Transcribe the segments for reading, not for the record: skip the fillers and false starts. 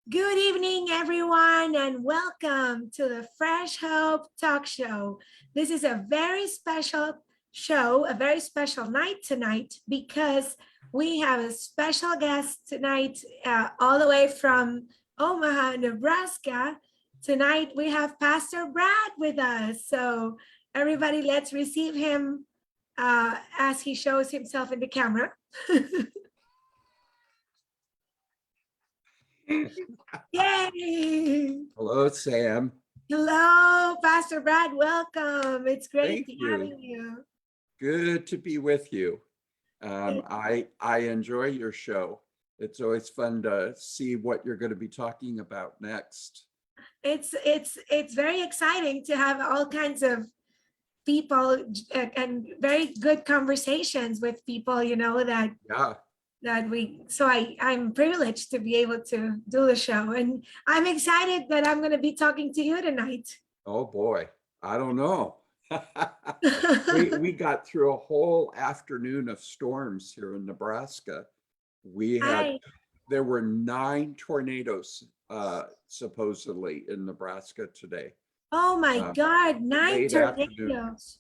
Good evening, everyone, and welcome to the Fresh Hope Talk Show. This is a very special show, a very special night tonight because we have a special guest tonight, all the way from Omaha, Nebraska. Tonight, we have Pastor Brad with us. So, everybody, let's receive him as he shows himself in the camera. Yay! Hello, Sam. Hello, Pastor Brad. Welcome. It's great Thank to you. having you. Good to be with you. I enjoy your show. It's always fun to see what you're going to be talking about next. It's very exciting to have all kinds of people and very good conversations with people, that Yeah. I'm privileged to be able to do the show, and I'm excited that I'm going to be talking to you tonight. Oh boy. I don't know. We got through a whole afternoon of storms here in Nebraska. I There were 9 tornadoes supposedly in Nebraska today. Oh my God, 9 Late afternoon. tornadoes.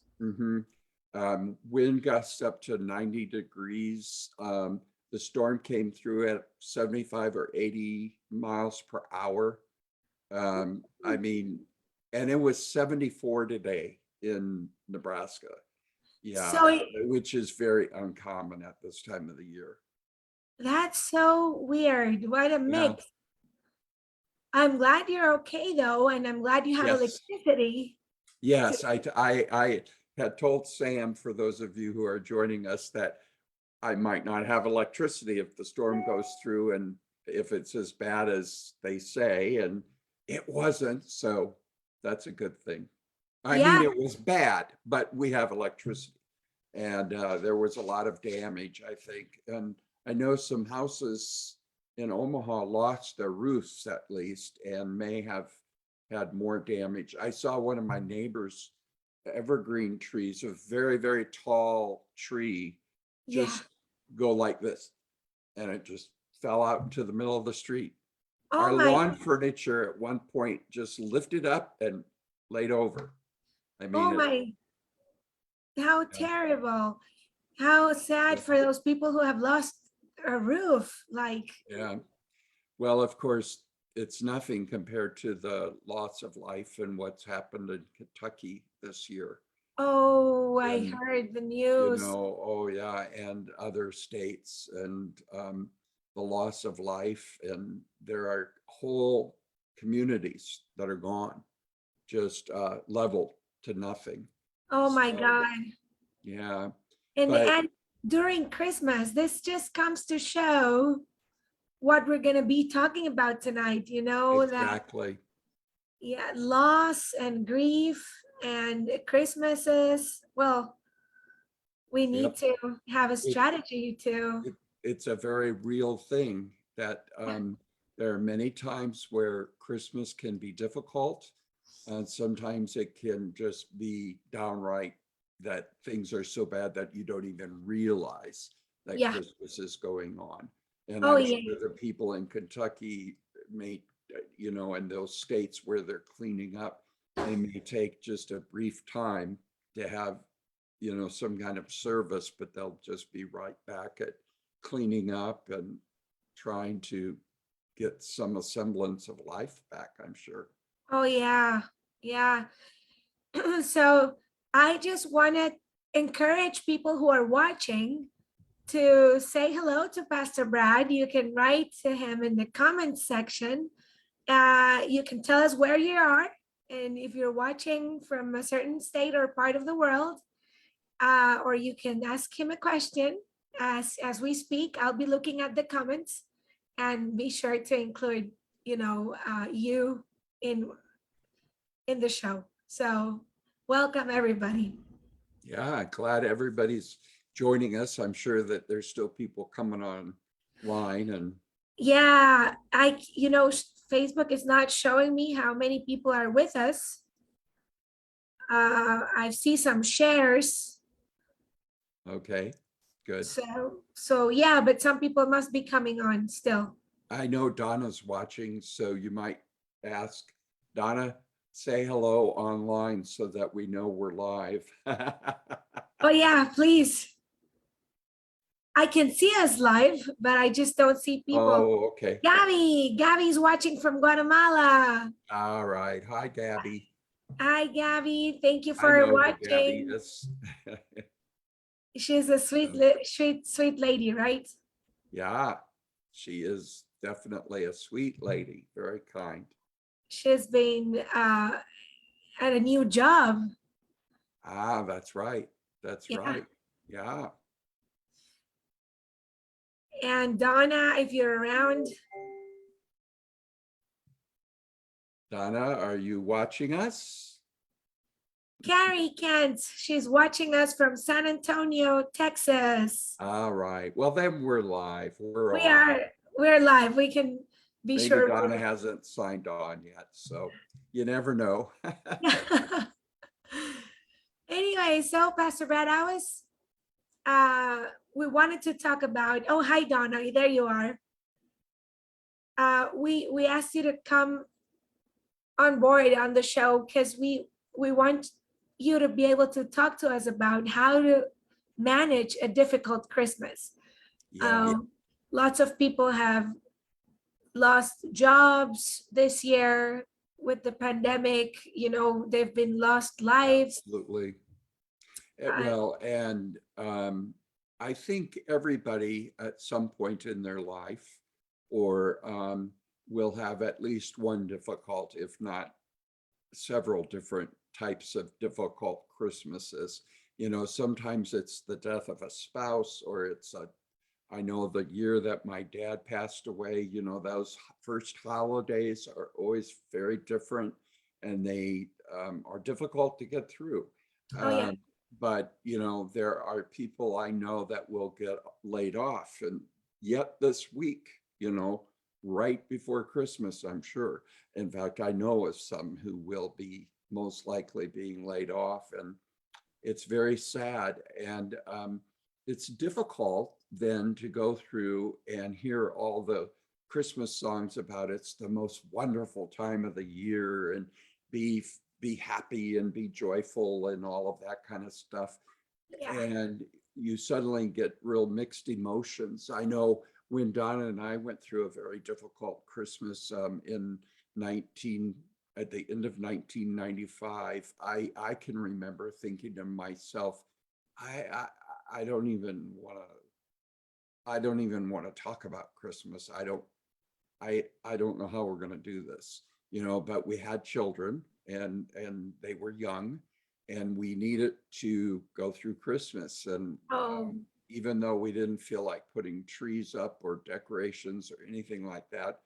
Wind gusts up to 90 degrees. The storm came through at 75 or 80 miles per hour. I mean, and it was 74 today in Nebraska. Yeah, So which is very uncommon at this time of the year. that's so weird. What a Yeah. mix. I'm glad you're okay though, and I'm glad you have Yes. electricity. Yes, I had told Sam, for those of you who are joining us, that I might not have electricity if the storm goes through and if it's as bad as they say, and it wasn't, so that's a good thing. I mean, Yeah, it was bad, but we have electricity. And there was a lot of damage, I think. And I know some houses in Omaha lost their roofs at least and may have had more damage. I saw one of my neighbors' evergreen trees, a very, very tall tree, yeah. just go like this. And it just fell out into the middle of the street. Oh Our my, lawn furniture at one point just lifted up and laid over. I oh mean, my, how terrible. How sad for those people who have lost a roof. Like, yeah. Well, of course, it's nothing compared to the loss of life and what's happened in Kentucky this year. oh, I And, heard the news. oh yeah, and other states, and the loss of life. And there are whole communities that are gone, just leveled to nothing. Oh my So, God. yeah, but And during Christmas, this just comes to show what we're going to be talking about tonight, that exactly. yeah, loss and grief and Christmases. Well, we need Yep. to have a It, strategy to, it's a very real thing that there are many times where Christmas can be difficult, and sometimes it can just be downright that things are so bad that you don't even realize that yeah. Christmas is going on. And Oh, I'm yeah. sure the people in Kentucky may, in those states where they're cleaning up, they may take just a brief time to have some kind of service, but they'll just be right back at cleaning up and trying to get some semblance of life back, I'm sure. Oh, yeah. Yeah. So I just want to encourage people who are watching to say hello to Pastor Brad. You can write to him in the comments section. You can tell us where you are, and if you're watching from a certain state or part of the world, or you can ask him a question as we speak. I'll be looking at the comments and be sure to include, you in the show. So welcome everybody. Yeah, glad everybody's joining us. I'm sure that there's still people coming online and Yeah, Facebook is not showing me how many people are with us. I see some shares. okay, good. So yeah, but some people must be coming on still. I know Donna's watching, so you might ask, Donna, say hello online so that we know we're live. Oh yeah, please. I can see us live, but I just don't see people. Oh, okay. Gabby's watching from Guatemala. All right. Hi, Gabby. Hi, Gabby. Thank you I for know her, Gabby. watching. It's She's a sweet, sweet lady, right? yeah, she is definitely a sweet lady, very kind. She's been at a new job. Ah, that's right. That's Yeah. right. Yeah. And Donna, if you're around, Donna, are you watching us? Carrie Kent, she's watching us from San Antonio, Texas. All right. Well, then we're live. We're We on. are, we're live. We can be Maybe sure. Donna hasn't signed on yet, so you never know. Anyway, so Pastor Brad, we wanted to talk about, oh, hi, Donna, there you are. We asked you to come on board on the show because we want you to be able to talk to us about how to manage a difficult Christmas. Yeah. Lots of people have lost jobs this year with the pandemic. They've been lost lives. Absolutely. Uh, Well, and I think everybody at some point in their life or will have at least one difficult, if not several different types of difficult Christmases. Sometimes it's the death of a spouse, or I know the year that my dad passed away, those first holidays are always very different and they are difficult to get through. oh yeah, Um, but, there are people I know that will get laid off. And yet this week, right before Christmas, I'm sure. In fact, I know of some who will be most likely being laid off. And it's very sad. And it's difficult then to go through and hear all the Christmas songs about it's the most wonderful time of the year and be be happy and be joyful and all of that kind of stuff. yeah. And you suddenly get real mixed emotions. I know when Donna and I went through a very difficult Christmas in 19 at the end of 1995, I can remember thinking to myself, I I, I don't even want to talk about Christmas. I don't know how we're going to do this, but we had children and they were young and we needed to go through Christmas. And Oh, even though we didn't feel like putting trees up or decorations or anything like that,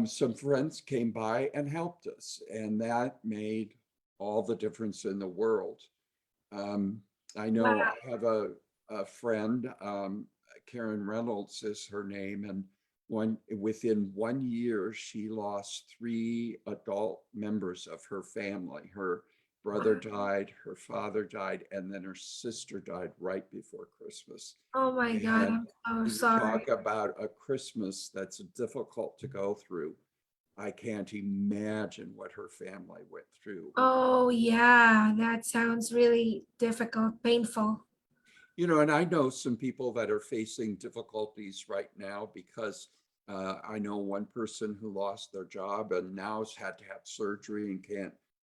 some friends came by and helped us, and that made all the difference in the world. Um, I know wow. I have a friend, Karen Reynolds is her name, and within 1 year, she lost 3 adult members of her family. Her brother Wow. died, her father died, and then her sister died right before Christmas. Oh my God, And I'm so you sorry. talk about a Christmas that's difficult to go through. I can't imagine what her family went through. Oh yeah, that sounds really difficult, painful. And I know some people that are facing difficulties right now because I know one person who lost their job and now has had to have surgery and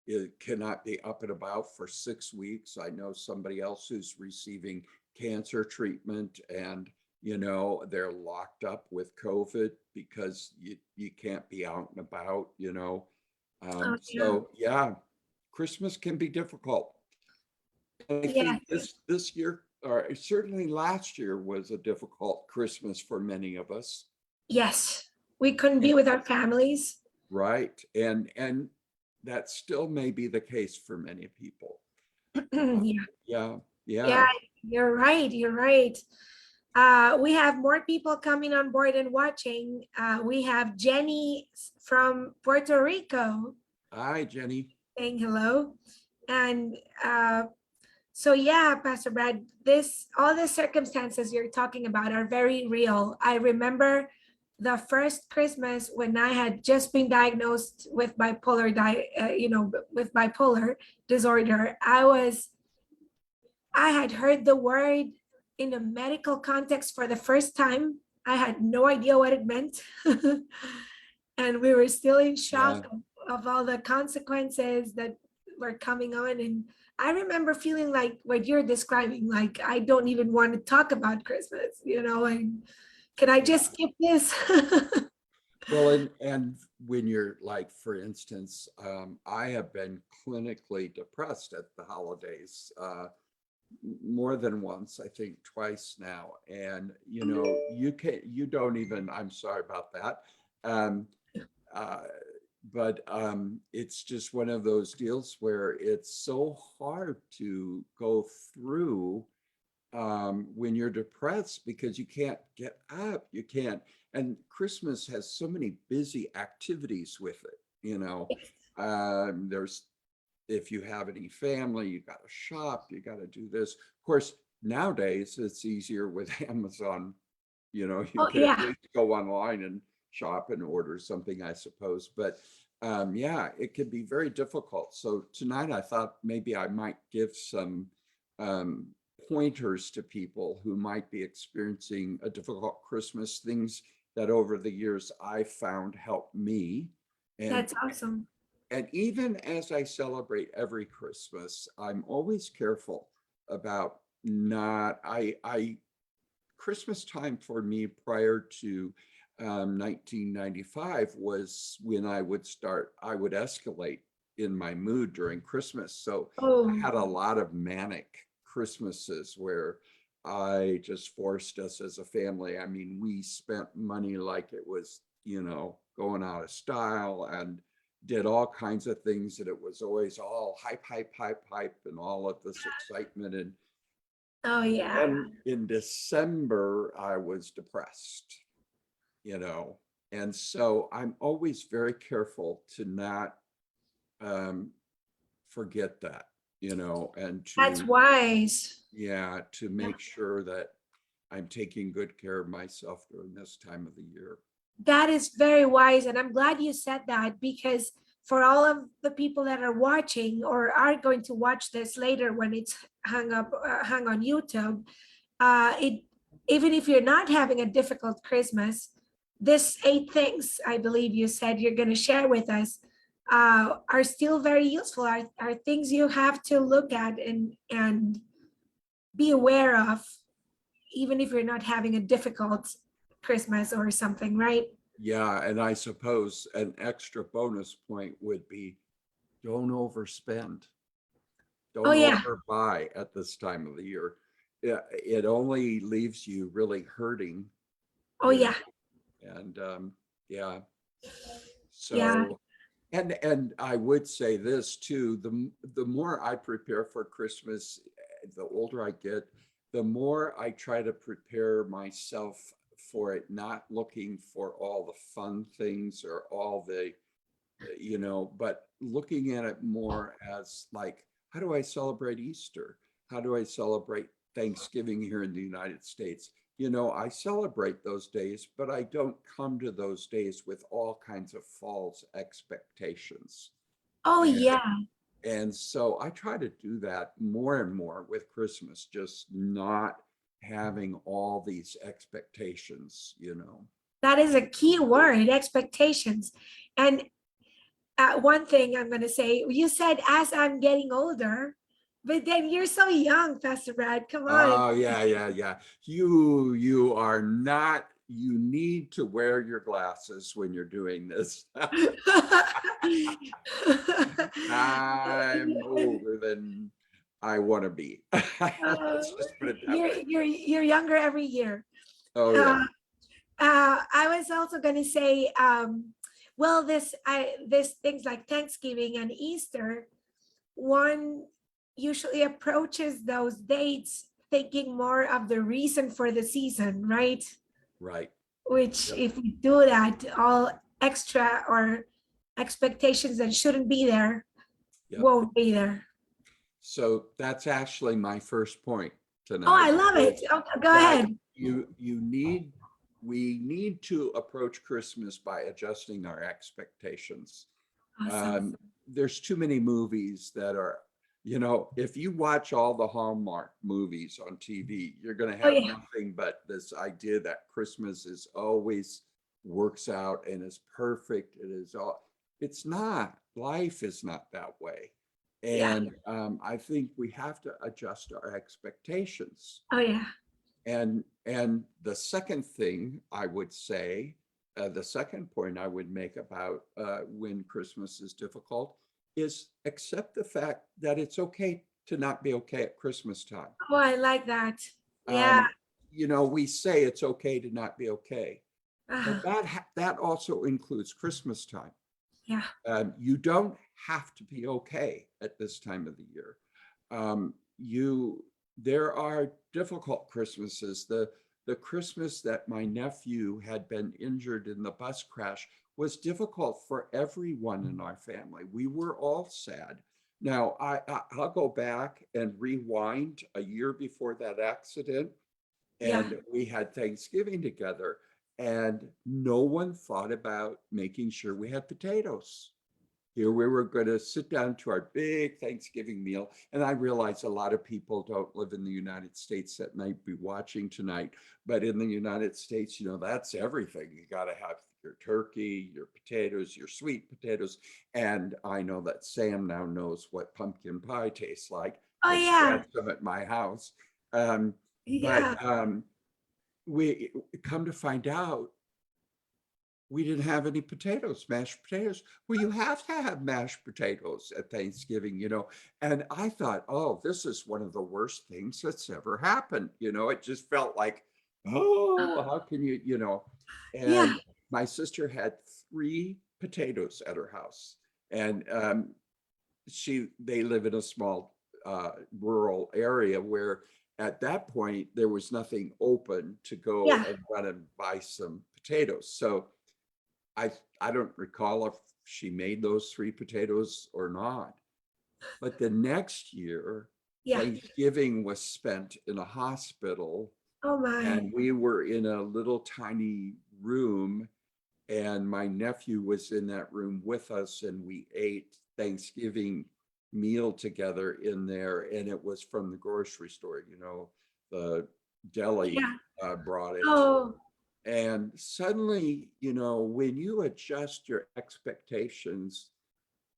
it cannot be up and about for 6 weeks. I know somebody else who's receiving cancer treatment and they're locked up with COVID because you can't be out and about. Oh yeah, So yeah, Christmas can be difficult. I yeah, think this year, or certainly last year, was a difficult Christmas for many of us. yes. We couldn't be And- with our families. Right. And that still may be the case for many people. Yeah, Yeah. yeah, Yeah. you're right. You're right. We have more people coming on board and watching. We have Jenny from Puerto Rico Hi, Jenny. saying hello. And so yeah, Pastor Brad, all the circumstances you're talking about are very real. I remember the first Christmas when I had just been diagnosed with bipolar, with bipolar disorder, I had heard the word in a medical context for the first time. I had no idea what it meant. And we were still in Yeah. shock of all the consequences that were coming on. And I remember feeling like what you're describing, like I don't even want to talk about Christmas, and can I Yeah. just skip this? Well, and when you're like, for instance, I have been clinically depressed at the holidays, more than once, I think twice now. And, you don't even, I'm sorry about that. Um, uh, but it's just one of those deals where it's so hard to go through when you're depressed because you can't get up, you can't. And Christmas has so many busy activities with it. There's, if you have any family, you got to shop, you got to do this. Of course, nowadays it's easier with Amazon. You Oh, can at yeah. least go online and shop and order something, I suppose. But yeah, it can be very difficult. So tonight I thought maybe I might give some um, pointers to people who might be experiencing a difficult Christmas, things that over the years I found help me. And That's awesome. and even as I celebrate every Christmas, I'm always careful about not, Christmas time for me prior to 1995 was when I would escalate in my mood during Christmas. So I Oh, had a lot of manic Christmases where I just forced us as a family. I mean, we spent money like it was, going out of style, and did all kinds of things, and it was always all hype, hype, hype, hype, and all of this excitement. And oh yeah. then in December, I was depressed, you know, and so I'm always very careful to not um, forget that, and That's to, wise. yeah, to make sure that I'm taking good care of myself during this time of the year. That is very wise. And I'm glad you said that, because for all of the people that are watching or are going to watch this later when it's hung on YouTube, it even if you're not having a difficult Christmas, this 8 things I believe you said you're going to share with us are still very useful. Are things you have to look at and be aware of, even if you're not having a difficult Christmas or something, right? Yeah, and I suppose an extra bonus point would be don't overspend. Oh Don't yeah. overbuy at this time of the year. It only leaves you really hurting, Oh you know, yeah. and yeah. Yeah. So, and I would say this too, the more I prepare for Christmas, the older I get, the more I try to prepare myself for it, not looking for all the fun things or all the, but looking at it more as like, how do I celebrate Easter? How do I celebrate Thanksgiving here in the United States? I celebrate those days, but I don't come to those days with all kinds of false expectations. Oh And yeah. and so I try to do that more and more with Christmas, just not having all these expectations. That is a key word, expectations. And one thing I'm going to say, you said as I'm getting older, but then you're so young, Pastor Brad. Come on. Oh, yeah, yeah, yeah. You are not, you need to wear your glasses when you're doing this. I'm older than I want to be. Uh, Let's just put it that you're way. you're younger every year. Oh, Uh, yeah. I was also going to say, well, this things like Thanksgiving and Easter, one usually approaches those dates thinking more of the reason for the season, right? Right. Which, Yep. if we do that, all extra or expectations that shouldn't be there Yep. won't be there. So that's actually my first point Oh, I tonight love it. is Oh, go that ahead. you need we need to approach Christmas by adjusting our expectations. Awesome. There's too many movies that are, if you watch all the Hallmark movies on TV, you're going to Oh have yeah. nothing but this idea that Christmas is always works out and is perfect. It's not. Life is not that way. Yeah. And I think we have to adjust our expectations. Oh yeah. And the second thing I would say, the second point I would make about when Christmas is difficult is accept the fact that it's okay to not be okay at Christmas time. Oh, I like that. Yeah. Um, we say it's okay to not be okay, Uh, but that also includes Christmas time. yeah. You don't have to be okay at this time of the year. There are difficult Christmases. The Christmas that my nephew had been injured in the bus crash was difficult for everyone in our family. We were all sad. Now, I'll go back and rewind a year before that accident, Yeah. and we had Thanksgiving together, and no one thought about making sure we had potatoes. Here we were going to sit down to our big Thanksgiving meal. And I realize a lot of people don't live in the United States that might be watching tonight. But in the United States, that's everything. You got to have your turkey, your potatoes, your sweet potatoes. And I know that Sam now knows what pumpkin pie tastes like Oh because she yeah. had some at my house. Um, but Yeah. we come to find out we didn't have any potatoes, mashed potatoes. Well, you have to have mashed potatoes at Thanksgiving, And I thought, oh, this is one of the worst things that's ever happened. It just felt like, oh, how can you. Yeah. And my sister had 3 potatoes at her house. And they live in a small rural area where at that point there was nothing open to go Yeah. and run and buy some potatoes. So I don't recall if she made those 3 potatoes or not. But the next year, Yeah. Thanksgiving was spent in a hospital, Oh my. and we were in a little tiny room, and my nephew was in that room with us, and we ate Thanksgiving meal together in there, and it was from the grocery store, the deli Yeah. brought it. Oh. And suddenly, when you adjust your expectations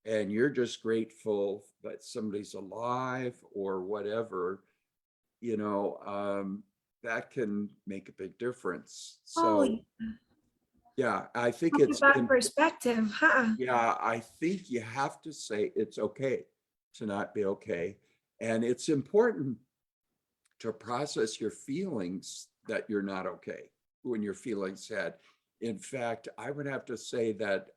and you're just grateful that somebody's alive or whatever, that can make a big difference. Oh, So, yeah, I think talk about perspective, huh? yeah, I think you have to say it's okay to not be okay. And it's important to process your feelings that you're not okay when you're feeling sad. In fact, I would have to say that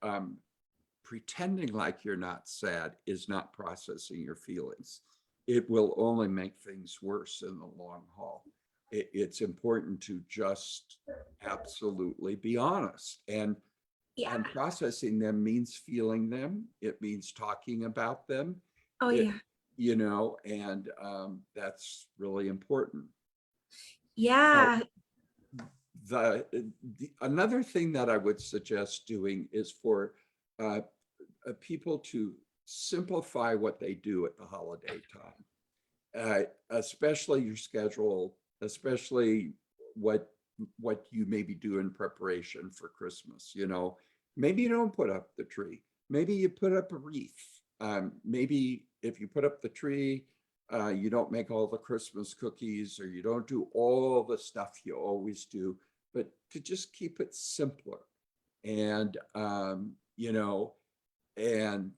pretending like you're not sad is not processing your feelings. It will only make things worse in the long haul. It's important to just absolutely be honest. Yeah. And processing them means feeling them. It means talking about them. Oh It, yeah. and that's really important. Now, Yeah. another thing that I would suggest doing is for uh, people to simplify what they do at the holiday time, especially your schedule, especially what you maybe do in preparation for Christmas. Maybe you don't put up the tree. Maybe you put up a wreath. Maybe if you put up the tree, you don't make all the Christmas cookies, or you don't do all the stuff you always do, but to just keep it simpler. And and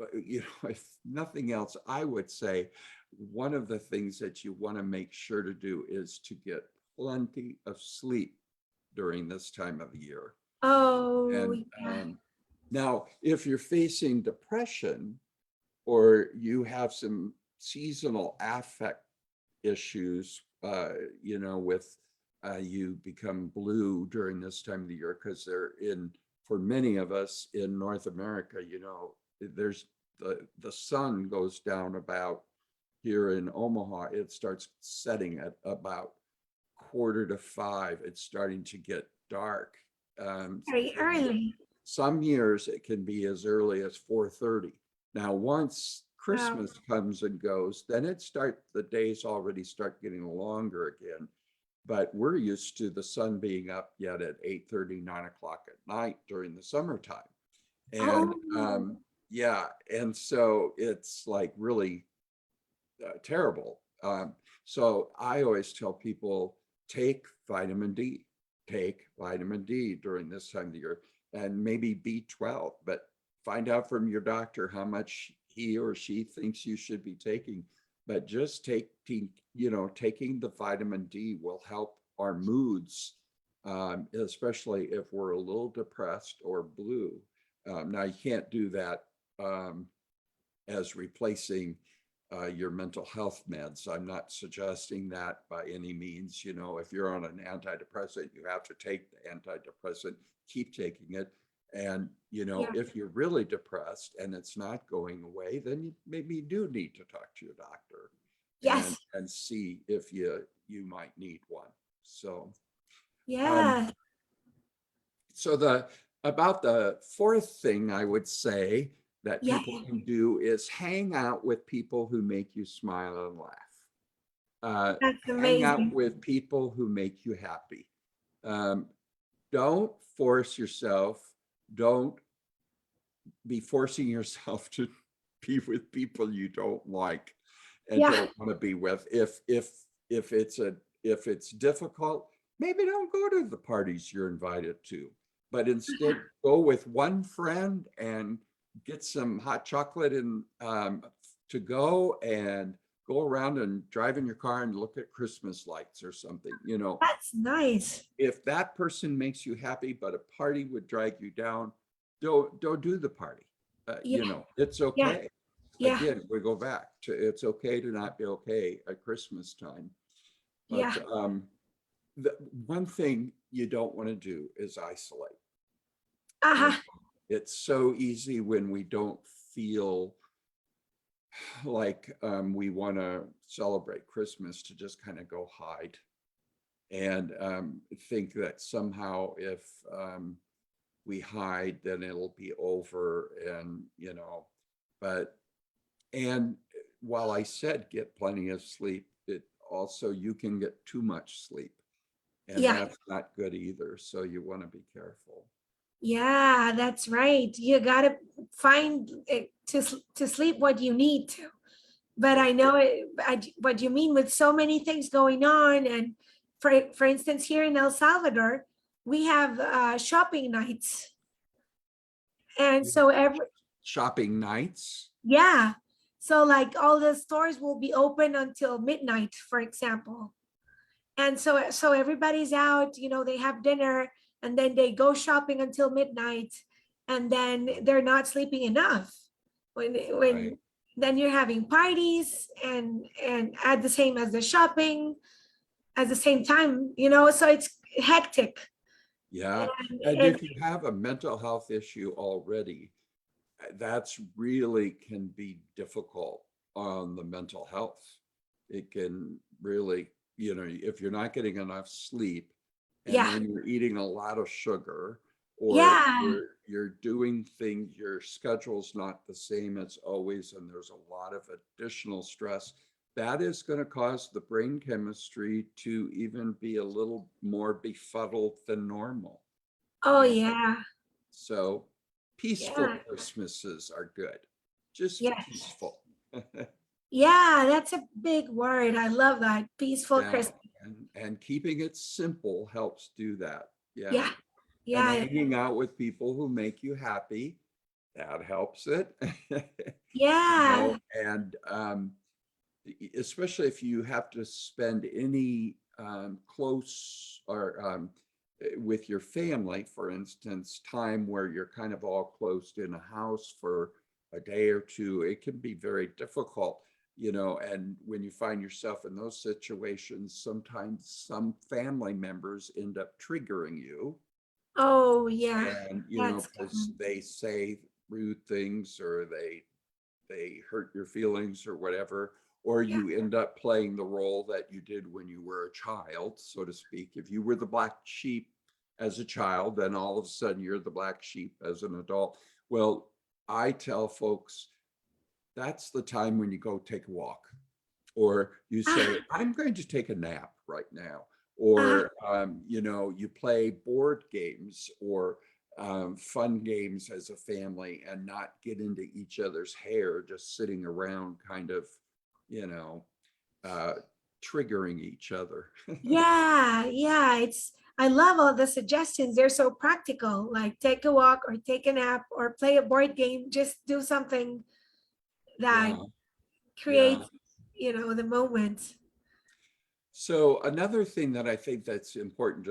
if nothing else, I would say one of the things that you want to make sure to do is to get plenty of sleep during this time of the year. Oh And yeah. now, if you're facing depression or you have some seasonal affect issues, with you become blue during this time of the year because for many of us in North America, there's the sun goes down about here in Omaha. It starts setting at about 4:45. It's starting to get dark. Very And early. some years it can be as early as 4:30. Now, once Wow. Christmas comes and goes, then the days already start getting longer again. But we're used to the sun being up yet at 8:30, 9 o'clock at night during the summertime. And Oh, yeah, and so it's like really terrible. So I always tell people, take vitamin D, take vitamin D during this time of the year, and maybe B12, but find out from your doctor how much he or she thinks you should be taking. But just taking the vitamin D will help our moods, especially if we're a little depressed or blue. Now, you can't do that as replacing your mental health meds. I'm not suggesting that by any means. If you're on an antidepressant, you have to take the antidepressant, keep taking it. And, yeah. if you're really depressed and it's not going away, then you maybe do need to talk to your doctor and Yes. and see if you might need one. So, um, Yeah. so about the fourth thing I would say that Yeah. people can do is hang out with people who make you smile and laugh. That's Hang out amazing. with people who make you happy. Um, don't force yourself. Don't be forcing yourself to be with people you don't like and Yeah. don't want to be with. If it's difficult, maybe don't go to the parties you're invited to, but instead go with one friend and get some hot chocolate and to go and go around and drive in your car and look at Christmas lights or something. That's nice. If that person makes you happy, but a party would drag you down, don't do the party. Yeah. It's Yeah. okay. Yeah. Again, we go back to it's okay to not be okay at Christmas time. But Yeah. the one thing you don't want to do is isolate. You know, Uh-huh. it's so easy when we don't feel like we want to celebrate Christmas to just kind of go hide and think that somehow if we hide, then it'll be over. And, but, and while I said get plenty of sleep, it also, you can get too much sleep and Yeah. that's not good either. So you want to be careful. Yeah, that's right. You gotta find it to sleep what you need to. But That's I know what you mean with so many things going on. And for instance, here in El Salvador, we have shopping nights. And You have so every, shopping nights. yeah. So like all the stores will be open until midnight, for example. And so everybody's out, they have dinner and then they go shopping until midnight and then they're not sleeping enough. When Right. then you're having parties and at the same as the shopping at the same time, so it's hectic. Yeah. And And it, if you have a mental health issue already, that's really can be difficult on the mental health. It can really, if you're not getting enough sleep and yeah, then you're eating a lot of sugar or yeah. you're doing things, your schedule's not the same as always, and there's a lot of additional stress, that is going to cause the brain chemistry to even be a little more befuddled than normal. Oh And yeah, so peaceful yeah, Christmases are good, just yes. peaceful. Yeah, that's a big word. I love that. Peaceful Yeah, Christmas. and keeping it simple helps do that. Yeah, Yeah, and yeah, hanging out with people who make you happy, that helps it. yeah. And especially if you have to spend any close or with your family, for instance, time where you're kind of all closed in a house for a day or two, it can be very difficult, and when you find yourself in those situations, sometimes some family members end up triggering you Oh yeah, and, that's because common. they say rude things or they hurt your feelings or whatever, or Yeah. you end up playing the role that you did when you were a child, so to speak. If you were the black sheep, as a child, then all of a sudden you're the black sheep as an adult. Well, I tell folks that's the time when you go take a walk, or you say, Ah, I'm going to take a nap right now, ah, or you play board games or fun games as a family and not get into each other's hair, just sitting around kind of, you know, uh, triggering each other. yeah, yeah. I love all the suggestions. They're so practical, like take a walk or take a nap or play a board game. Just do something that Yeah, yeah. creates, the moment. So another thing that I think that's important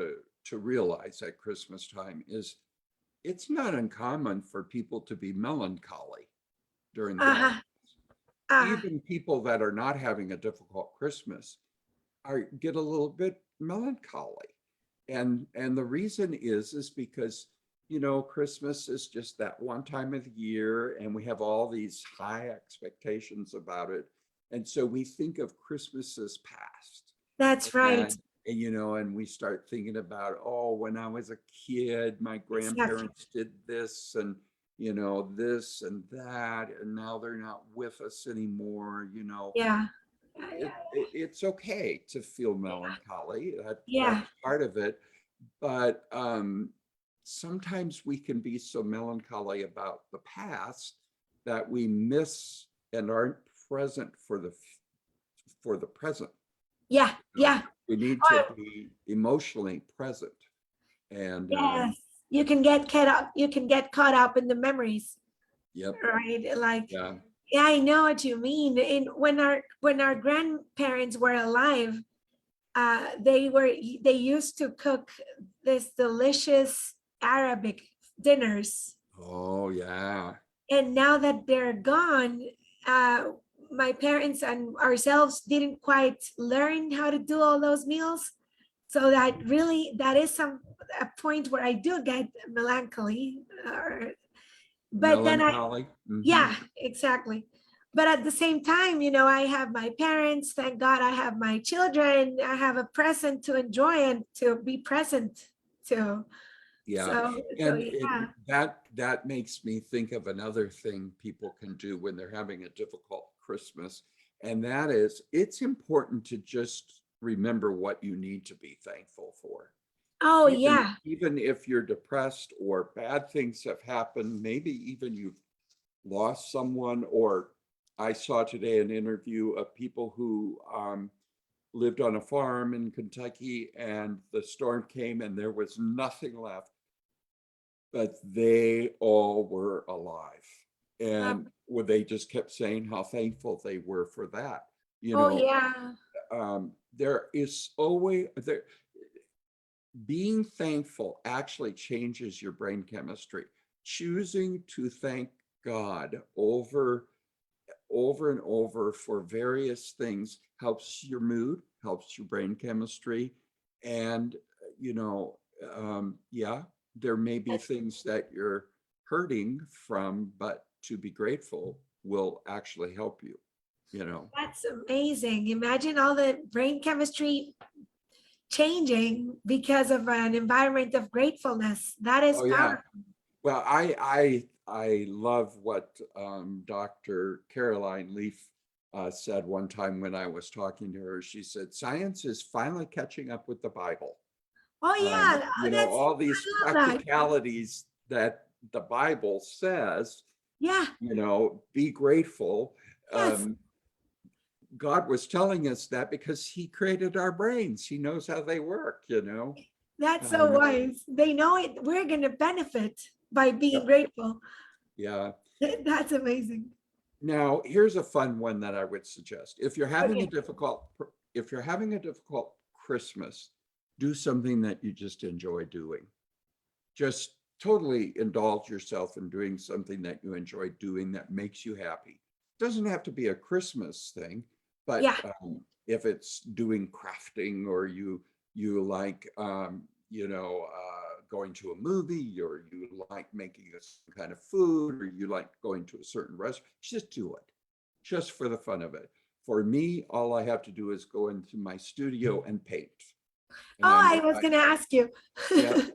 to realize at Christmas time is it's not uncommon for people to be melancholy during the holiday. Uh-huh. Uh, Even people that are not having a difficult Christmas get a little bit melancholy. And the reason is because, Christmas is just that one time of the year, and we have all these high expectations about it. And so we think of Christmas as past. that's right. And we start thinking about, oh, when I was a kid, my Exactly. grandparents did this and, this and that, and now they're not with us anymore. Yeah. Yeah, It's okay to feel melancholy. yeah. That's part of it. But sometimes we can be so melancholy about the past that we miss and aren't present for the present. Yeah. So Yeah. we need to Oh, be emotionally present. And yes. You can get caught up in the memories, yep, right? Like, yeah. yeah, I know what you mean. In when our grandparents were alive, they used to cook this delicious Arabic dinners. Oh, yeah. And now that they're gone, uh, my parents and ourselves didn't quite learn how to do all those meals. So that is a point where I do get melancholy. But then Melancholy. yeah, exactly. But at the same time, I have my parents. Thank God I have my children. I have a present to enjoy and to be present to. Yeah, So and it yeah. that makes me think of another thing people can do when they're having a difficult Christmas, and that is it's important to just remember what you need to be thankful for. Oh Even yeah. even if you're depressed or bad things have happened, maybe even you've lost someone, or I saw today an interview of people who lived on a farm in Kentucky and the storm came and there was nothing left, but they all were alive. Uh, And where they just kept saying how thankful they were for that. You oh know, yeah. there is always there being thankful actually changes your brain chemistry. Choosing to thank God over and over for various things helps your mood, helps your brain chemistry, and you know, yeah, there may be things that you're hurting from, but to be grateful will actually help you. You know. That's amazing. Imagine all the brain chemistry changing because of an environment of gratefulness. That is Oh yeah. powerful. Well, I love what Dr. Caroline Leaf said one time when I was talking to her. She said, "Science is finally catching up with the Bible." Oh yeah, that's All these I love that. practicalities that the Bible says, Yeah, be grateful. yes, Um, God was telling us that because He created our brains. He knows how they work. that's so Um, wise. They know it. We're gonna benefit by being yep, grateful. yeah. That's amazing. Now, here's a fun one that I would suggest. Okay. If you're having a difficult Christmas, do something that you just enjoy doing. Just totally indulge yourself in doing something that you enjoy doing that makes you happy. Doesn't have to be a Christmas thing, but Yeah, if it's doing crafting, or you like going to a movie, or you like making a certain kind of food, or you like going to a certain restaurant, just do it, just for the fun of it. For me, all I have to do is go into my studio and paint. oh, And I was I, gonna ask you. yeah,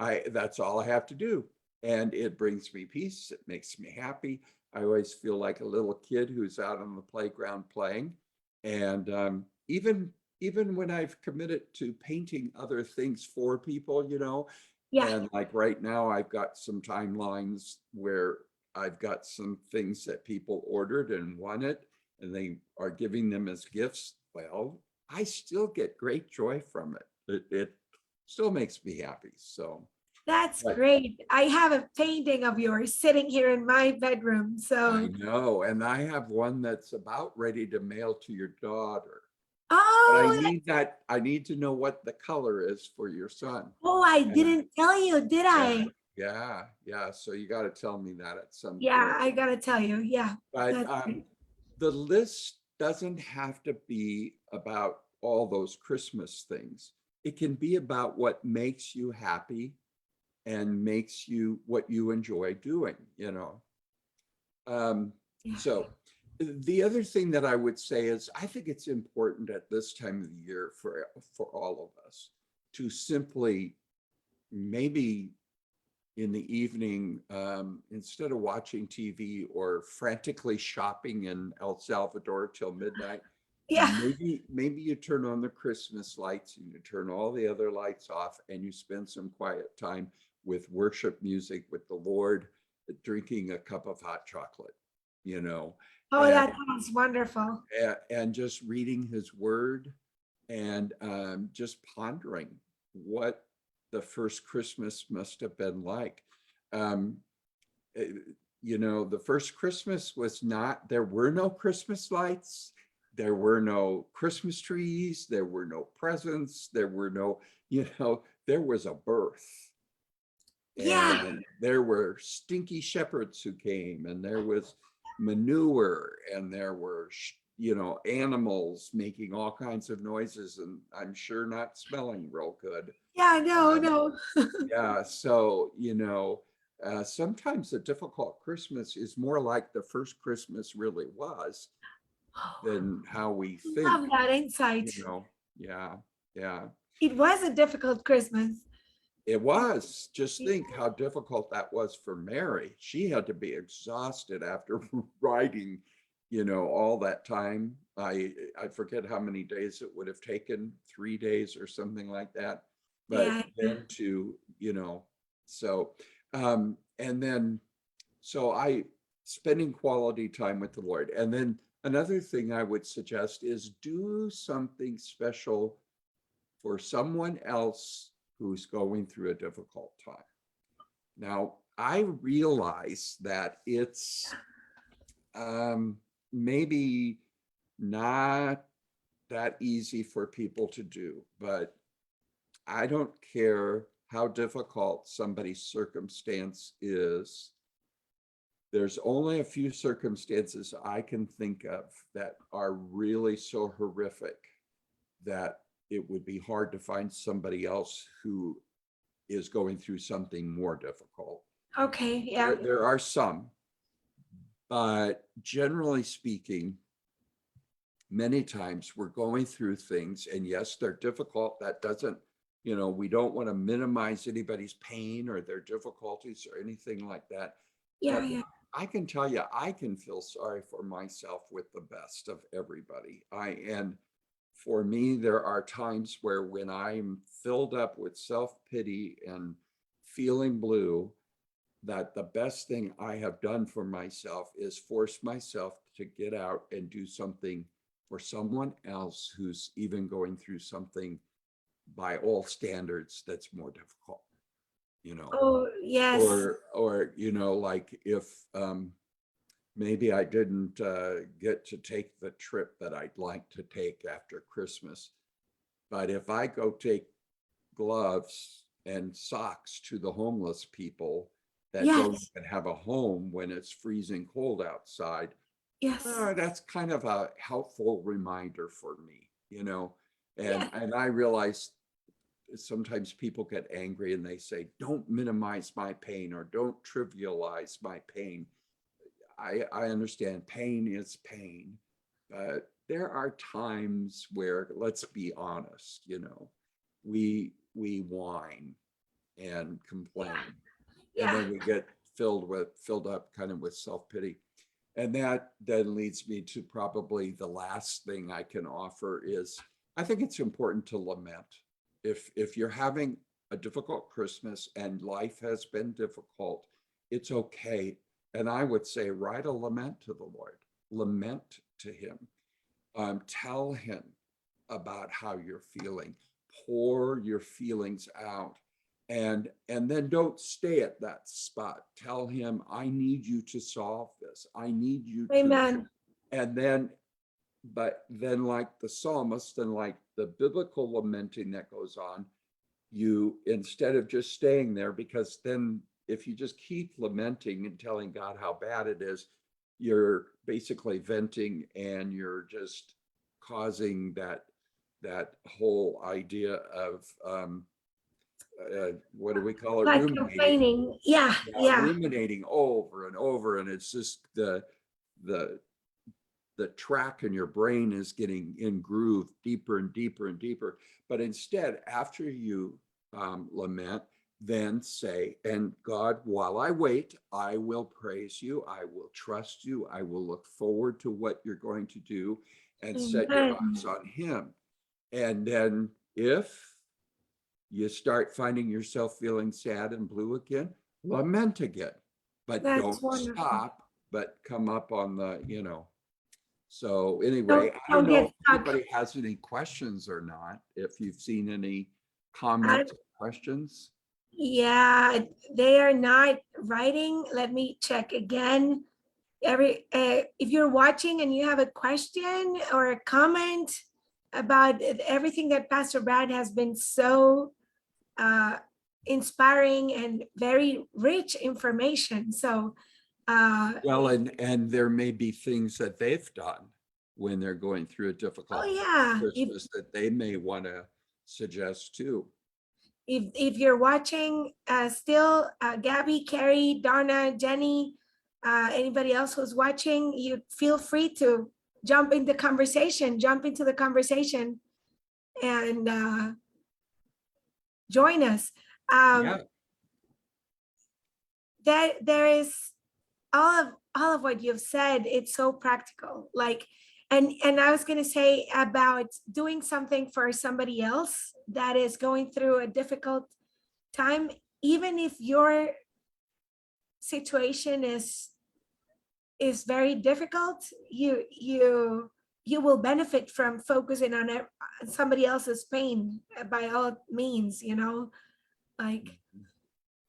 that's all I have to do. And it brings me peace. It makes me happy. I always feel like a little kid who's out on the playground playing. And even when I've committed to painting other things for people, Yeah. and like right now I've got some timelines where I've got some things that people ordered and wanted, and they are giving them as gifts. Well, I still get great joy from it. It still makes me happy. So, That's but great. I have a painting of yours sitting here in my bedroom. I So, know, and I have one that's about ready to mail to your daughter. But oh, I need to know what the color is for your son. oh, I And didn't tell you, did yeah, I? yeah. So you got to tell me that at some Yeah, point. I gotta tell you. Yeah, But that's great. the list doesn't have to be about all those Christmas things. It can be about what makes you happy and makes you what you enjoy doing. Um, Yeah. so the other thing that I would say is I think it's important at this time of the year for all of us to simply maybe in the evening, instead of watching TV or frantically shopping in El Salvador till midnight, Yeah. maybe you turn on the Christmas lights and you turn all the other lights off and you spend some quiet time with worship music with the Lord, drinking a cup of hot chocolate, you know, Oh, and that sounds wonderful. and just reading His Word and just pondering what the first Christmas must have been like. Um, eh, the first Christmas was not, there were no Christmas lights, there were no Christmas trees, there were no presents, there were no, there was a birth. Yeah. And there were stinky shepherds who came, and there was manure, and there were, animals making all kinds of noises, and I'm sure not smelling real good. Yeah, no, Um, no. yeah, so, sometimes a difficult Christmas is more like the first Christmas really was than how we think, Love that insight. you know. Yeah, yeah. It was a difficult Christmas. It was. Just think how difficult that was for Mary. She had to be exhausted after writing, all that time. I forget how many days it would have taken, 3 days or something like that. But Yeah. then so and then so I spending quality time with the Lord. And then another thing I would suggest is do something special for someone else who's going through a difficult time. Now, I realize that it's maybe not that easy for people to do, but I don't care how difficult somebody's circumstance is. There's only a few circumstances I can think of that are really so horrific that it would be hard to find somebody else who is going through something more difficult. Okay. Yeah. There are some, but generally speaking, many times we're going through things, and yes, they're difficult. That doesn't, we don't want to minimize anybody's pain or their difficulties or anything like that. Yeah. But Yeah. I can tell you, I can feel sorry for myself with the best of everybody. And for me, there are times where when I'm filled up with self-pity and feeling blue, that the best thing I have done for myself is force myself to get out and do something for someone else who's even going through something by all standards that's more difficult, you know, Oh, yes. or like if maybe I didn't get to take the trip that I'd like to take after Christmas. But if I go take gloves and socks to the homeless people that don't Yes. even have a home when it's freezing cold outside, Yes. that's kind of a helpful reminder for me, Yes. and I realize sometimes people get angry and they say, don't minimize my pain or don't trivialize my pain. I understand pain is pain, but there are times where, let's be honest, we whine and complain. And Yeah. then we get filled up kind of with self-pity. And that then leads me to probably the last thing I can offer is I think it's important to lament. If you're having a difficult Christmas and life has been difficult, it's okay. And I would say write a lament to the Lord, lament to him, tell him about how you're feeling, pour your feelings out, and then don't stay at that spot. Tell him, I need you to solve this. I need you to, Amen. and then, but then like the psalmist and like the biblical lamenting that goes on, you, instead of just staying there, because then if you just keep lamenting and telling God how bad it is, you're basically venting and you're just causing that whole idea of what do we call it? Like Ruminating. complaining. Yeah. Yeah, Yeah. ruminating over and over, and it's just the track in your brain is getting in groove deeper and deeper and deeper. But instead, after you lament, then say, and God, while I wait, I will praise you, I will trust you, I will look forward to what you're going to do, and set your Amen. eyes on him. And then if you start finding yourself feeling sad and blue again, lament again, but That's don't wonderful. stop, but come up on the. So anyway, Don't I don't don't know get if stuck. anybody has any questions or not, if you've seen any I, comments, questions. yeah, they are not writing. Let me check again. If you're watching and you have a question or a comment about everything that Pastor Brad has been so uh, inspiring and very rich information. So, Well, and there may be things that they've done when they're going through a oh difficult yeah, Christmas that they may want to suggest too. if you're watching, still, Gabby, Carrie, Donna, Jenny, anybody else who's watching, you feel free to jump into the conversation and join us. Yeah. There is all of what you've said. It's so practical. Like, and I was gonna say about doing something for somebody else that is going through a difficult time, even if your situation is very difficult, you will benefit from focusing on somebody else's pain by all means, like.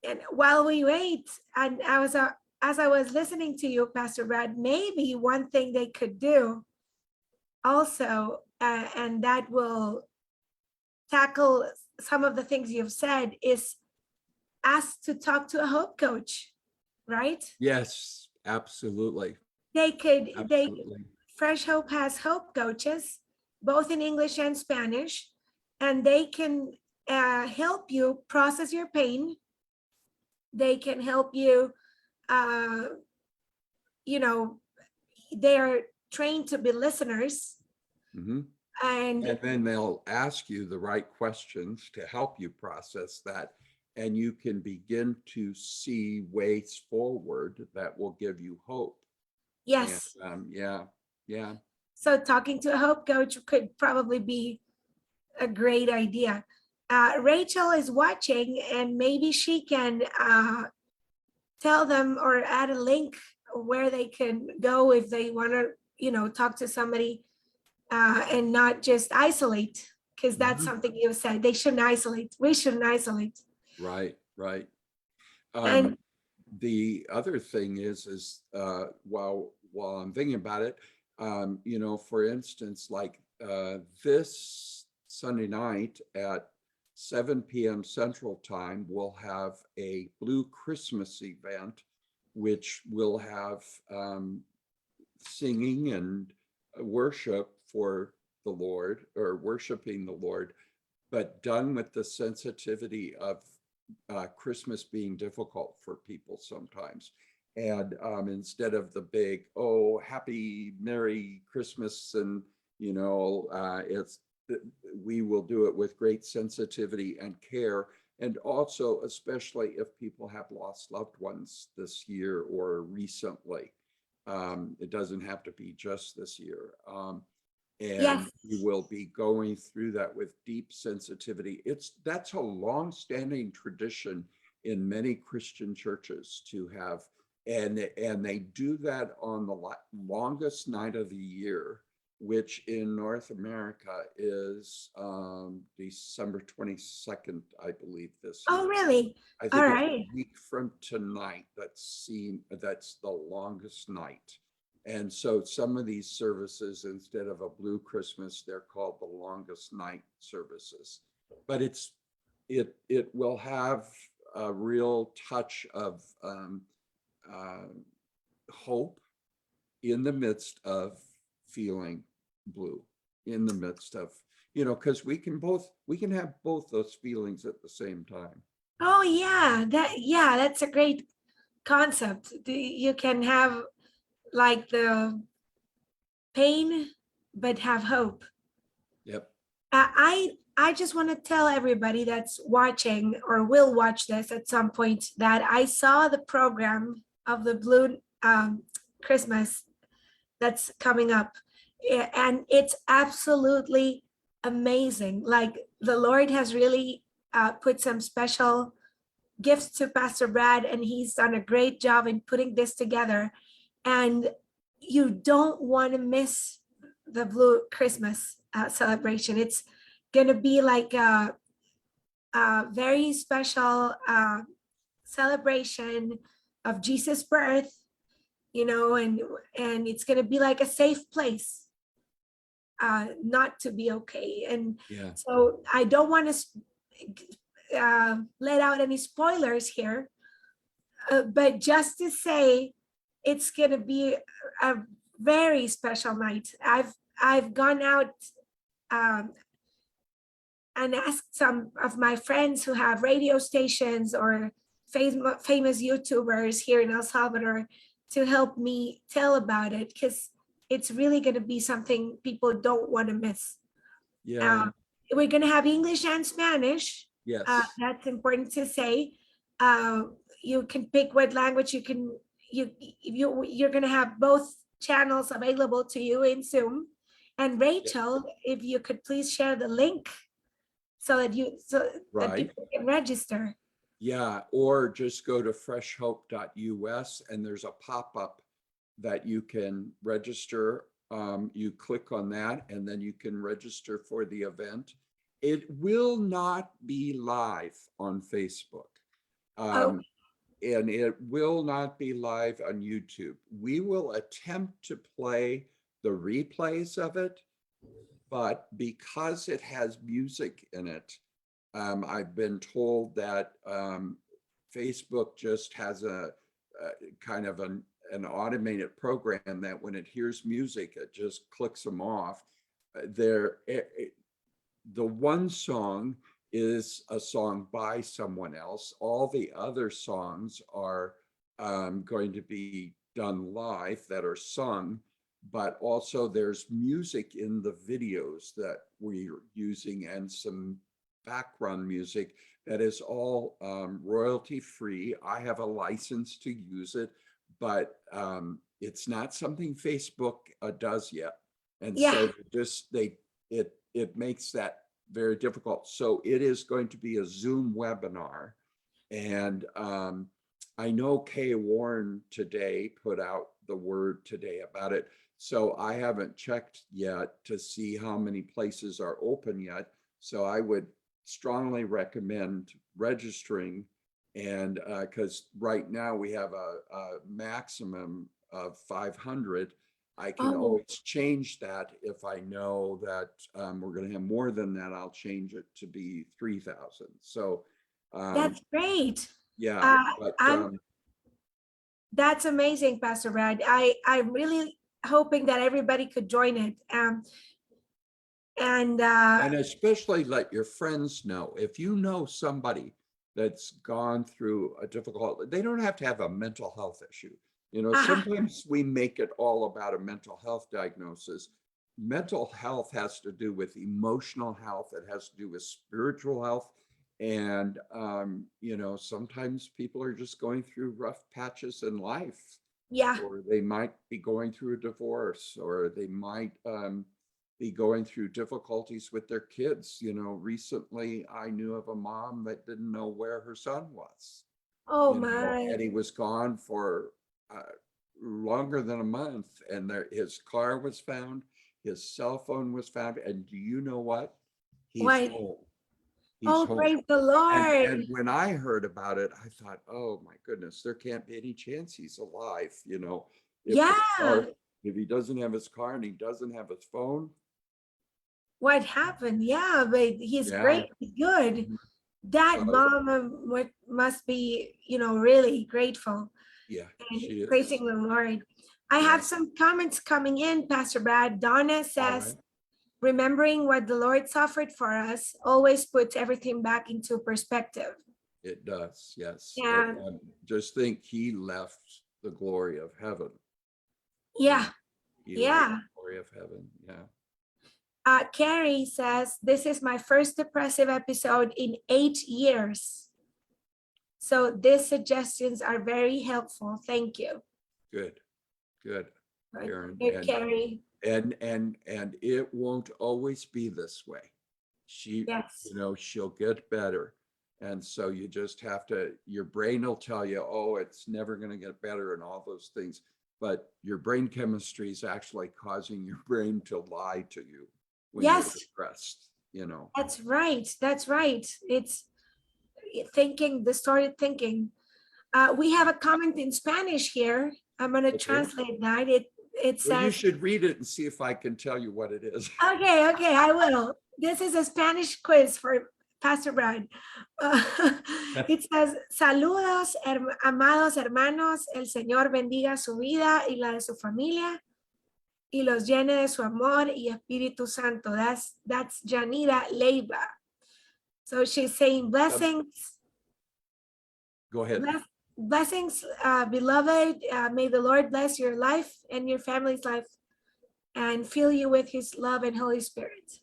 And while we wait, and as I was listening to you, Pastor Brad, maybe one thing they could do also, and that will tackle some of the things you've said, is ask to talk to a hope coach, right? Yes, absolutely. They Absolutely. Fresh Hope has hope coaches, both in English and Spanish, and they can help you process your pain. They can help you, uh, you know, they are trained to be listeners, Mhm. and And then they'll ask you the right questions to help you process that. And you can begin to see ways forward that will give you hope. And yes, yeah, yeah. so talking to a hope coach could probably be a great idea. Rachel is watching, and maybe she can tell them or add a link where they can go if they want to, talk to somebody, and not just isolate, because that's Mhm. something you said. They shouldn't isolate. We shouldn't isolate. Right, right. And The other thing is while I'm thinking about it, for instance, like this Sunday night at 7 p.m. Central Time, we'll have a Blue Christmas event, which will have singing and worship for the Lord, or worshiping the Lord, but done with the sensitivity of Christmas being difficult for people sometimes. And instead of the big, oh, happy, Merry Christmas, and, it's, we will do it with great sensitivity and care. And also, especially if people have lost loved ones this year or recently. It doesn't have to be just this year. And Yes. we will be going through that with deep sensitivity. That's a long-standing tradition in many Christian churches to have, and they do that on the longest night of the year, which in North America is December 22nd, I believe, this Oh, year. really? I All think it's right. a week from tonight. That's the longest night. And so some of these services, instead of a blue Christmas, they're called the longest night services. But it will have a real touch of uh, hope in the midst of feeling blue, in the midst of, because we can have both those feelings at the same time. Oh, yeah. That's a great concept. You can have like the pain, but have hope. Yep. I just want to tell everybody that's watching or will watch this at some point that I saw the program of the Blue Christmas that's coming up, and it's absolutely amazing. Like the Lord has really put some special gifts to Pastor Brad, and he's done a great job in putting this together. And you don't want to miss the Blue Christmas celebration. It's going to be like a very special celebration of Jesus' birth, and it's going to be like a safe place not to be okay. And Yeah. so I don't want to let out any spoilers here, but just to say it's going to be a very special night. I've gone out um, and asked some of my friends who have radio stations or famous YouTubers here in El Salvador to help me tell about it, because it's really going to be something people don't want to miss. Yeah. We're going to have English and Spanish. Yes. That's important to say. Uh, you can pick what language you're going to have both channels available to you in Zoom. And Rachel, if you could please share the link so that Right. people can register. Yeah, or just go to freshhope.us and there's a pop-up that you can register. You click on that and then you can register for the event. It will not be live on Facebook. Oh, And it will not be live on YouTube. We will attempt to play the replays of it, but because it has music in it, I've been told that Facebook just has a kind of an automated program that when it hears music, it just clicks them off. The one song is a song by someone else. All the other songs are going to be done live that are sung, but also there's music in the videos that we're using and some background music that is all royalty free. I have a license to use it, but it's not something Facebook does yet. And yeah. so it makes that very difficult. So it is going to be a Zoom webinar. And I know Kay Warren today put out the word today about it. So I haven't checked yet to see how many places are open yet. So I would strongly recommend registering, and because right now we have a maximum of 500. I can Oh, always change that if I know that we're going to have more than that. I'll change it to be 3,000. So that's great. yeah, Uh, but that's amazing, Pastor Brad. I'm really hoping that everybody could join it. And and especially let your friends know. If you know somebody that's gone through a difficult, they don't have to have a mental health issue. Sometimes we make it all about a mental health diagnosis. Mental health has to do with emotional health. It has to do with spiritual health. And, you know, sometimes people are just going through rough patches in life, Yeah. or they might be going through a divorce, or they might be going through difficulties with their kids. You know, recently I knew of a mom that didn't know where her son was, Oh you know, my. and he was gone for longer than a month, and his car was found, his cell phone was found, and do you know what? He's Why? home. He's Oh, home. praise the And Lord. when I heard about it, I thought, oh my goodness, there can't be any chance he's alive. You know, if his Yeah. car, if he doesn't have his car and he doesn't have his phone, What happened? Yeah, but he's yeah. great, he's good. Mhm. That So mom must be, really grateful yeah, and she is. praising the Lord. I Yeah. have some comments coming in, Pastor Brad. Donna All says, right. remembering what the Lord suffered for us always puts everything back into perspective. It does. Yes. Yeah, And just think he left the glory of heaven. You know, yeah, he left yeah. the glory of heaven. Yeah. Carrie says, this is my first depressive episode in 8 years. So these suggestions are very helpful. Thank you. Good. Good. Good, Karen. good, Carrie. And it won't always be this way. She, Yes. you know, she'll get better. And so you just have to, your brain will tell you, oh, it's never going to get better and all those things. But your brain chemistry is actually causing your brain to lie to you when you're Yes, depressed, you know. that's right. That's right. It's thinking, distorted thinking. We have a comment in Spanish here. I'm going to Okay. translate that. It Well, you says, should read it and see if I can tell you what it is. okay, okay, I will. This is a Spanish quiz for Pastor Brad. Uh, it says, saludos, amados hermanos, el Señor bendiga su vida y la de su familia y los llene de su amor y Espíritu Santo. That's Janita Leiva. So she's saying blessings, Go ahead. blessings, beloved. May the Lord bless your life and your family's life and fill you with his love and Holy Spirit.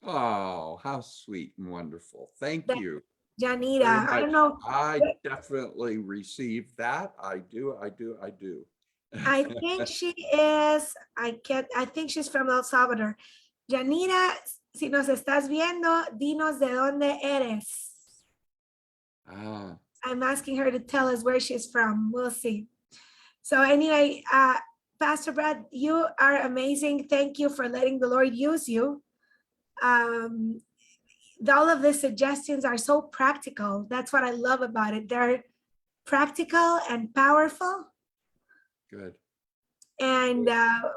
Oh, how sweet and wonderful. Thank That you very Janita, I don't much. know. I definitely received that. I do. I do. I do. I think she is, I think she's from El Salvador. Janita, si nos estás viendo, dinos de dónde eres. Ah, I'm asking her to tell us where she's from. We'll see. So anyway, Pastor Brad, you are amazing. Thank you for letting the Lord use you. All of the suggestions are so practical. That's what I love about it. They're practical and powerful, good. and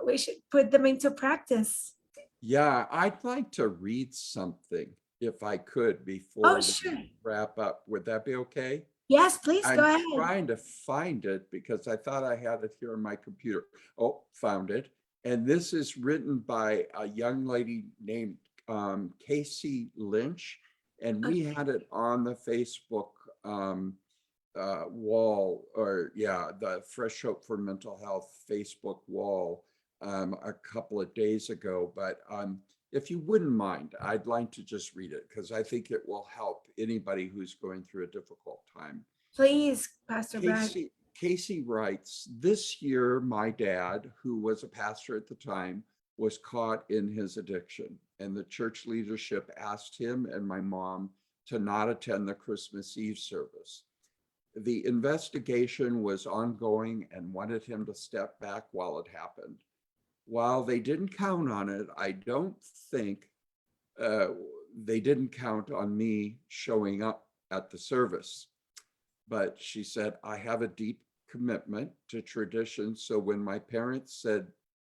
we should put them into practice. Yeah, I'd like to read something if I could Oh, before we sure. wrap up. Would that be okay? Yes, please go I'm ahead. trying to find it because I thought I had it here on my computer. Oh, found it. And this is written by a young lady named Casey Lynch. And we had it on the Facebook wall, or yeah, the Fresh Hope for Mental Health Facebook wall a couple of days ago. But if you wouldn't mind, I'd like to just read it because I think it will help anybody who's going through a difficult time. Please, Pastor Brad. Casey writes, this year, my dad, who was a pastor at the time, was caught in his addiction, and the church leadership asked him and my mom to not attend the Christmas Eve service. The investigation was ongoing and wanted him to step back while it happened. While they didn't count on it, I don't think they didn't count on me showing up at the service. But she said, I have a deep commitment to tradition. So when my parents said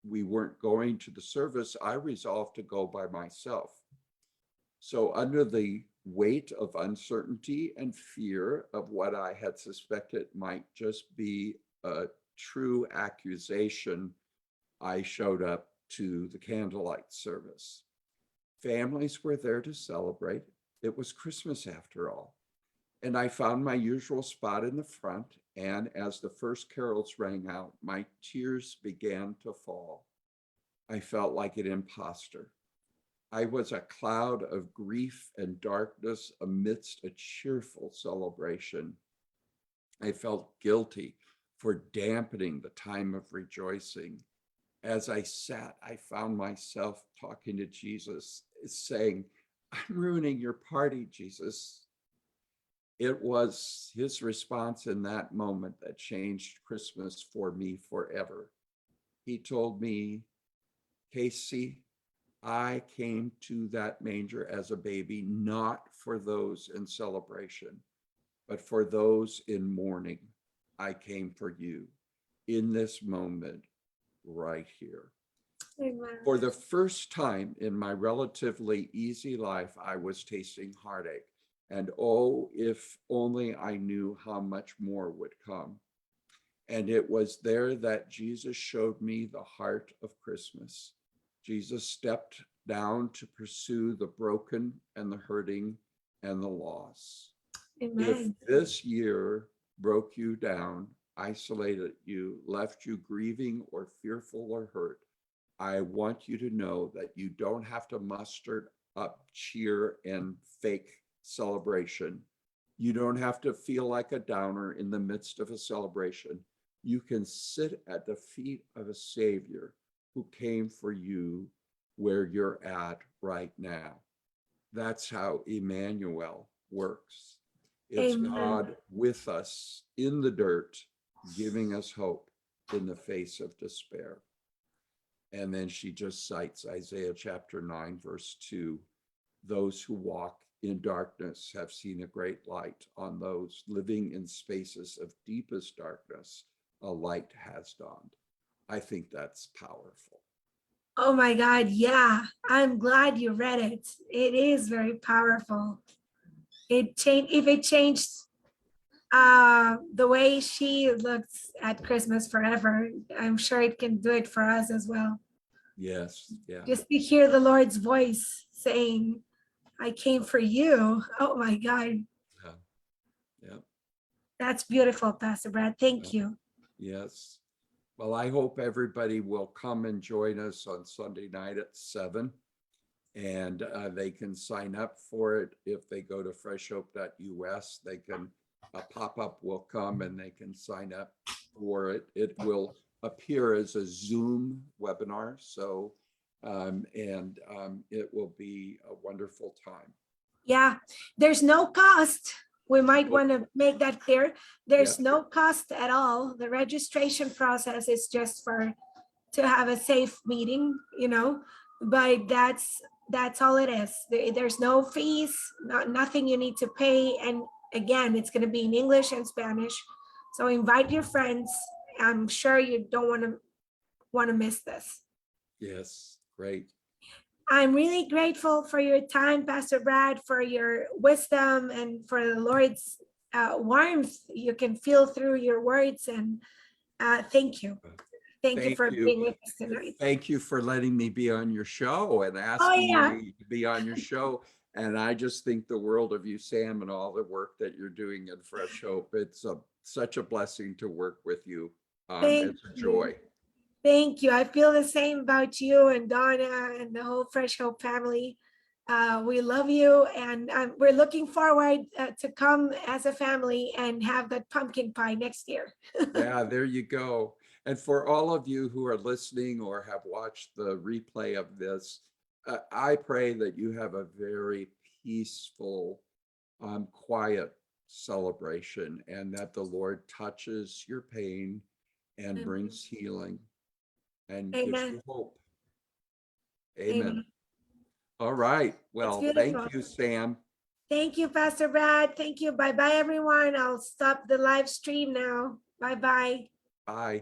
we weren't going to the service, I resolved to go by myself. So under the weight of uncertainty and fear of what I had suspected might just be a true accusation, I showed up to the candlelight service. Families were there to celebrate. It was Christmas after all. And I found my usual spot in the front. And as the first carols rang out, my tears began to fall. I felt like an imposter. I was a cloud of grief and darkness amidst a cheerful celebration. I felt guilty for dampening the time of rejoicing. As I sat, I found myself talking to Jesus, saying, I'm ruining your party, Jesus. It was his response in that moment that changed Christmas for me forever. He told me, Casey, I came to that manger as a baby, not for those in celebration, but for those in mourning. I came for you in this moment right here. Amen. For the first time in my relatively easy life, I was tasting heartache. And oh, if only I knew how much more would come. And it was there that Jesus showed me the heart of Christmas. Jesus stepped down to pursue the broken and the hurting and the lost. If Amen. this year broke you down, isolated you, left you grieving or fearful or hurt, I want you to know that you don't have to muster up cheer and fake celebration. You don't have to feel like a downer in the midst of a celebration. You can sit at the feet of a Savior who came for you where you're at right now. That's how Emmanuel works. It's Amen. God with us in the dirt, giving us hope in the face of despair. And then she just cites Isaiah chapter 9, verse 2. Those who walk in darkness have seen a great light. On those living in spaces of deepest darkness, a light has dawned. I think that's powerful. Oh my God, yeah. I'm glad you read it. It is very powerful. It changed, if it changed the way she looks at Christmas forever, I'm sure it can do it for us as well. Yes, yeah. Just to hear the Lord's voice saying, I came for you. Oh my God. Yeah. Yeah. That's beautiful, Pastor Brad. Thank you. Yes. Well, I hope everybody will come and join us on Sunday night at 7. And they can sign up for it. If they go to freshhope.us, they can, a pop-up will come and they can sign up for it. It will appear as a Zoom webinar. So, it will be a wonderful time. Yeah, there's no cost. We might Oh. want to make that clear. There's Yeah. no cost at all. The registration process is just to have a safe meeting, but that's all it is. There's no fees, nothing you need to pay. And again, it's going to be in English and Spanish. So invite your friends. I'm sure you don't want to miss this. Yes, great. I'm really grateful for your time, Pastor Brad, for your wisdom and for the Lord's warmth you can feel through your words. And thank you. Thank you for being with us tonight. Thank you for letting me be on your show and asking me to be on your show. And I just think the world of you, Sam, and all the work that you're doing at Fresh Hope. It's such a blessing to work with you. It's a joy. Thank you. I feel the same about you and Donna and the whole Fresh Hope family. We love you, and we're looking forward to come as a family and have that pumpkin pie next year. Yeah, there you go. And for all of you who are listening or have watched the replay of this, I pray that you have a very peaceful, quiet celebration, and that the Lord touches your pain and brings healing and gives you hope. Amen. All right. Well, thank you, Sam. Thank you, Pastor Brad. Thank you. Bye-bye, everyone. I'll stop the live stream now. Bye-bye. Bye.